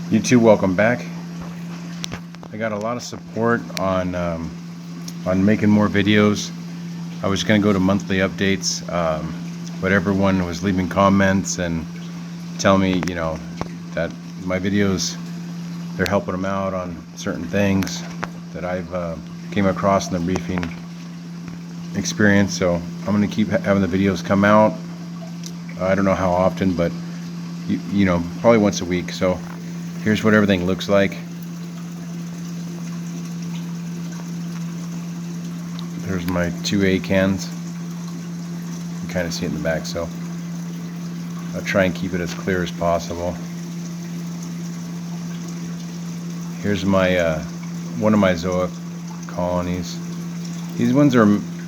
YouTube, welcome back. I got a lot of support on making more videos. I was going to go to monthly updates, but everyone was leaving comments and telling me, that my videos, they're helping them out on certain things that I've came across in the reefing experience. So I'm going to keep having the videos come out. I don't know how often, but probably once a week. So here's what everything looks like. There's my 2A cans. You can kind of see it in the back, so I'll try and keep it as clear as possible. Here's my one of my zoa colonies. These ones are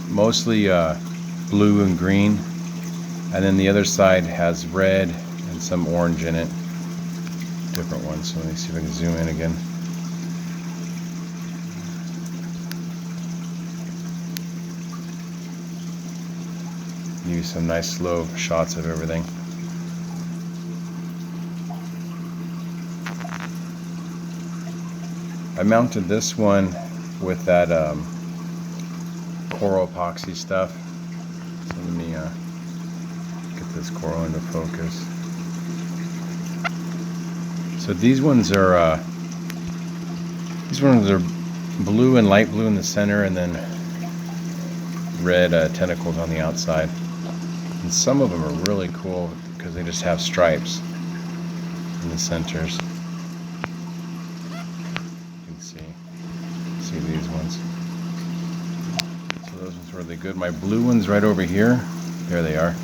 mostly blue and green, and then the other side has red and some orange in it. Different ones. So let me see if I can zoom in again. Give you some nice slow shots of everything. I mounted this one with that coral epoxy stuff. So let me get this coral into focus. So these ones are blue and light blue in the center, and then red tentacles on the outside. And some of them are really cool because they just have stripes in the centers. You can see these ones. So those ones are really good. My blue ones right over here, there they are.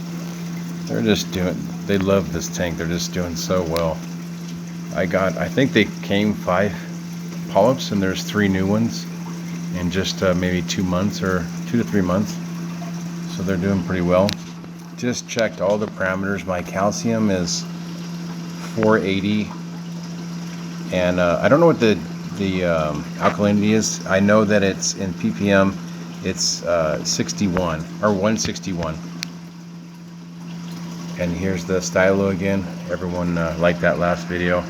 They love this tank. They're just doing so well. I think they came 5 polyps, and there's 3 new ones in just maybe 2 months or 2 to 3 months. So they're doing pretty well. Just checked all the parameters. My calcium is 480, and I don't know what the alkalinity is. I know that it's in ppm. It's 61 or 161. And here's the stylo again. Everyone liked that last video.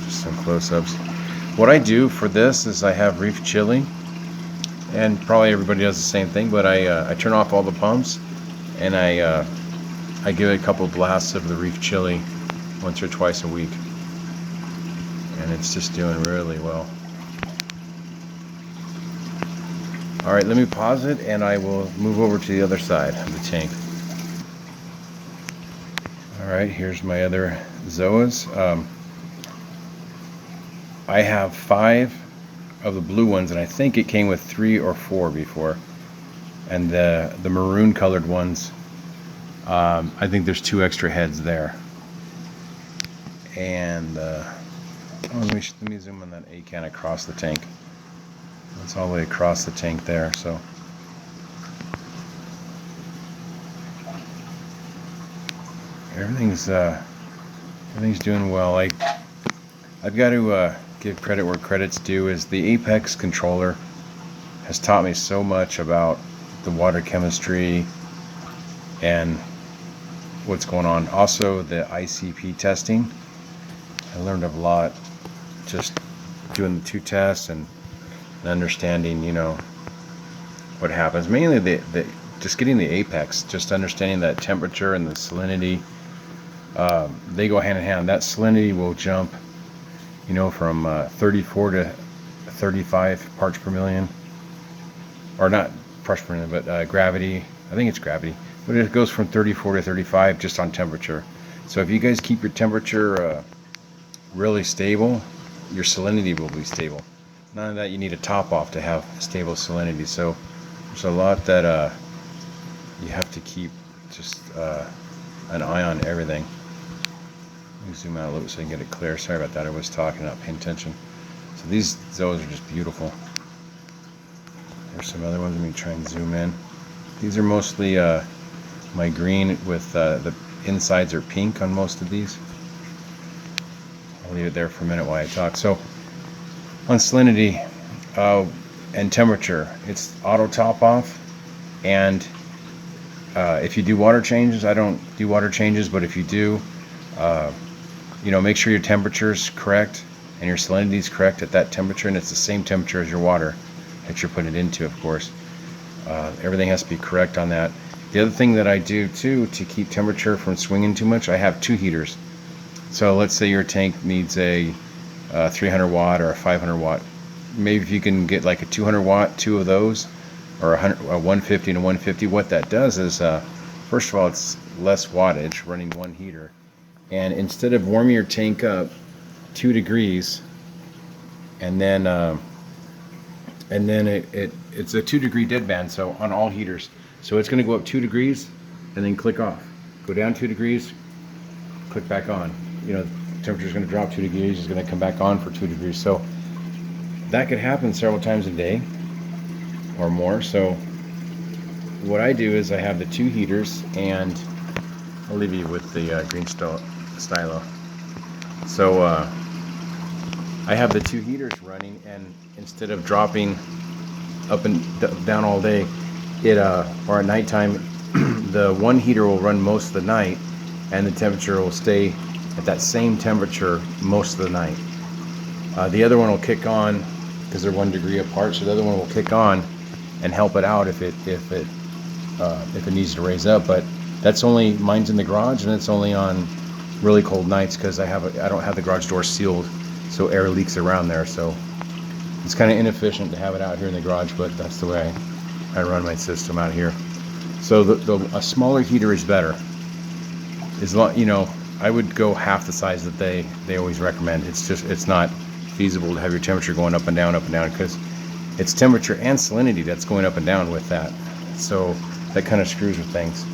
Just some close-ups. What I do for this is I have reef chili, and probably everybody does the same thing, but I turn off all the pumps, and I give it a couple blasts of the reef chili once or twice a week, and it's just doing really well. Alright, let me pause it and I will move over to the other side of the tank. Alright, here's my other zoas. I have 5 of the blue ones, and I think it came with 3 or 4 before. And the maroon colored ones, I think there's 2 extra heads there. And let me zoom on that A can across the tank. It's all the way across the tank there. So everything's doing well. I've got to give credit where credit's due. Is the Apex controller has taught me so much about the water chemistry and what's going on. Also the ICP testing, I learned a lot just doing the 2 tests and understanding what happens. Mainly just getting the Apex, just understanding that temperature and the salinity, they go hand in hand. That salinity will jump from 34 to 35 parts per million, or not parts per million, but gravity. I think it's gravity, but it goes from 34 to 35 just on temperature. So if you guys keep your temperature really stable, your salinity will be stable. None of that you need a top off to have stable salinity. So there's a lot that you have to keep just an eye on everything. Let me zoom out a little so I can get it clear. Sorry about that. I was talking, not paying attention. So these zoas are just beautiful. There's some other ones. Let me try and zoom in. These are mostly my green with the insides are pink on most of these. I'll leave it there for a minute while I talk. So on salinity and temperature, it's auto top off, and If you do water changes, I don't do water changes, but if you do, make sure your temperature is correct and your salinity is correct at that temperature, and it's the same temperature as your water that you're putting it into, of course. Everything has to be correct on that. The other thing that I do too to keep temperature from swinging too much, I have 2 heaters. So let's say your tank needs a 300 watt or a 500 watt. Maybe if you can get like a 200 watt, 2 of those, or a 150 and a 150. What that does is, first of all, it's less wattage running one heater. And instead of warming your tank up 2 degrees, and then it's a 2-degree deadband, so on all heaters. So it's going to go up 2 degrees and then click off. Go down 2 degrees, click back on. Temperature is going to drop 2 degrees, it's going to come back on for 2 degrees. So that could happen several times a day or more. So what I do is I have the 2 heaters, and I'll leave you with the green stylo. So I have the 2 heaters running, and instead of dropping up and down all day, or at nighttime, the one heater will run most of the night, and the temperature will stay at that same temperature most of the night. The other one will kick on because they're 1 degree apart, so the other one will kick on and help it out if it needs to raise up. But that's only, mine's in the garage, and it's only on really cold nights because I don't have the garage door sealed, so air leaks around there. So it's kind of inefficient to have it out here in the garage, but that's the way I run my system out here. So a smaller heater is better. I would go half the size that they always recommend. It's not feasible to have your temperature going up and down, because it's temperature and salinity that's going up and down with that. So that kind of screws with things.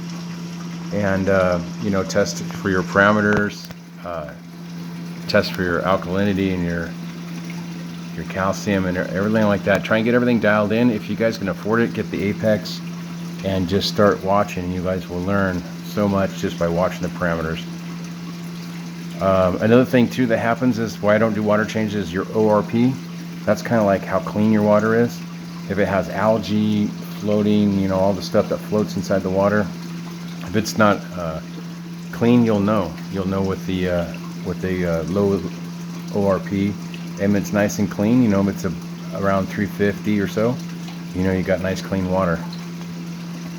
And test for your parameters, test for your alkalinity and your calcium and everything like that. Try and get everything dialed in. If you guys can afford it, get the Apex and just start watching. You guys will learn so much just by watching the parameters. Another thing too that happens is why I don't do water changes is your ORP. That's kind of like how clean your water is. If it has algae floating, all the stuff that floats inside the water, if it's not clean, you'll know. You'll know with the low ORP. And it's nice and clean, if it's around 350 or so, you got nice clean water.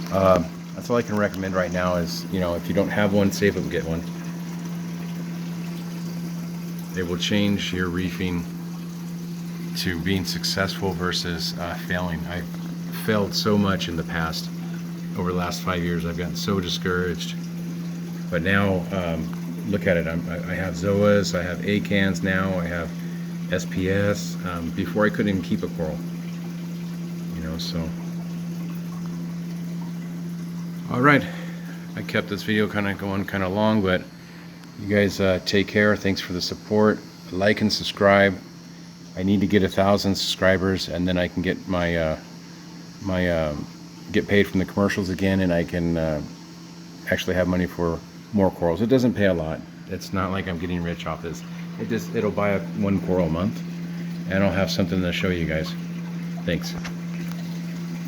That's all I can recommend right now is, if you don't have one, save up and get one. It will change your reefing to being successful versus failing. I've failed so much in the past. Over the last 5 years, I've gotten so discouraged. But now, look at it. I have ZOAs, I have ACANs now, I have SPS. Before I couldn't even keep a coral, so. All right, I kept this video going kind of long, but you guys take care. Thanks for the support. Like and subscribe. I need to get 1,000 subscribers, and then I can get my get paid from the commercials again, and I can actually have money for more corals. It doesn't pay a lot. It's not like I'm getting rich off this. It'll buy 1 coral a month, and I'll have something to show you guys. Thanks.